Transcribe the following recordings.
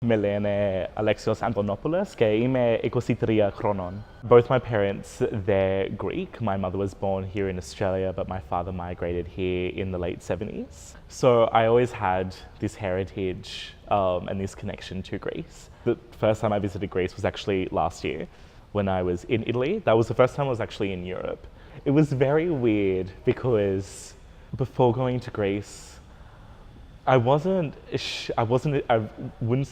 Με λένε Alexios Antonopoulos και είμαι 23 χρονών. Both my parents, they're Greek. My mother was born here in Australia, but my father migrated here in the late 70s. So I always had this heritage and this connection to Greece. The first time I visited Greece was actually last year when I was in Italy. That was the first time I was actually in Europe. It was very weird because before going to Greece, I wouldn't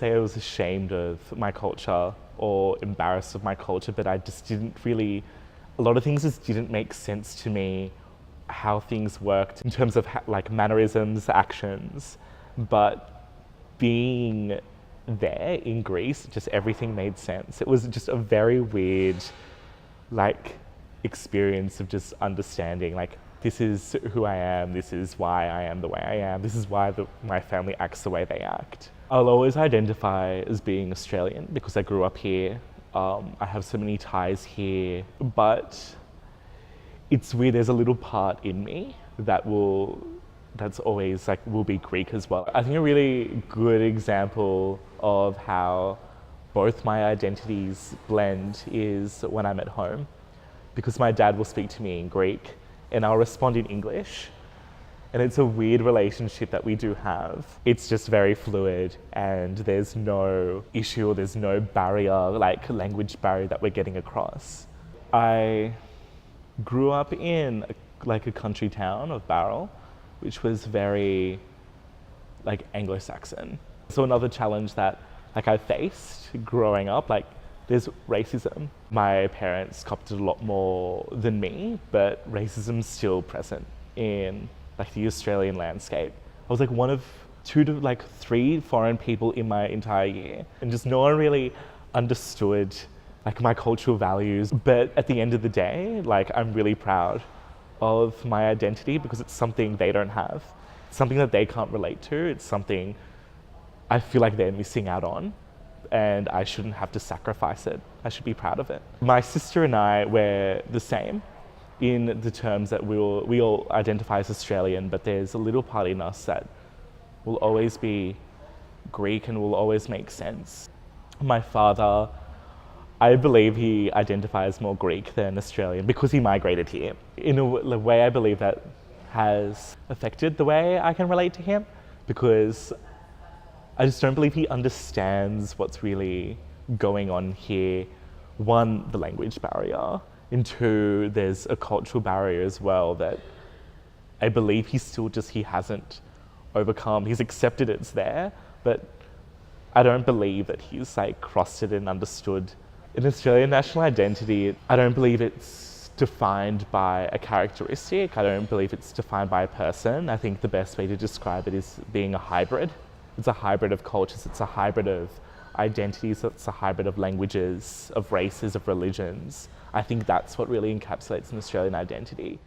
say I was ashamed of my culture or embarrassed of my culture, but I just didn't really, a lot of things just didn't make sense to me, how things worked in terms of like mannerisms, actions. But being there in Greece, just everything made sense. It was just a very weird, like, experience of just understanding, like, this is who I am, this is why I am the way I am, this is why my family acts the way they act. I'll always identify as being Australian because I grew up here. I have so many ties here, but it's weird, there's a little part in me that's always like, will be Greek as well. I think a really good example of how both my identities blend is when I'm at home, because my dad will speak to me in Greek and I'll respond in English. And it's a weird relationship that we do have. It's just very fluid and there's no issue or there's no barrier, like language barrier that we're getting across. I grew up in a country town of Barrel, which was very like Anglo-Saxon. So another challenge that like I faced growing up, like, there's racism. My parents copped it a lot more than me, but racism's still present in like the Australian landscape. I was like one of 2 to like 3 foreign people in my entire year, and just no one really understood like my cultural values. But at the end of the day, like, I'm really proud of my identity because it's something they don't have. It's something that they can't relate to. It's something I feel like they're missing out on, and I shouldn't have to sacrifice it. I should be proud of it. My sister and I, we're the same in the terms that we all identify as Australian, but there's a little part in us that will always be Greek and will always make sense. My father, I believe he identifies more Greek than Australian because he migrated here. In a way, I believe that has affected the way I can relate to him, because I just don't believe he understands what's really going on here. 1, the language barrier, and 2, there's a cultural barrier as well that I believe he hasn't overcome. He's accepted it's there, but I don't believe that he's like crossed it and understood. In Australian national identity, I don't believe it's defined by a characteristic. I don't believe it's defined by a person. I think the best way to describe it is being a hybrid. It's a hybrid of cultures, it's a hybrid of identities, it's a hybrid of languages, of races, of religions. I think that's what really encapsulates an Australian identity.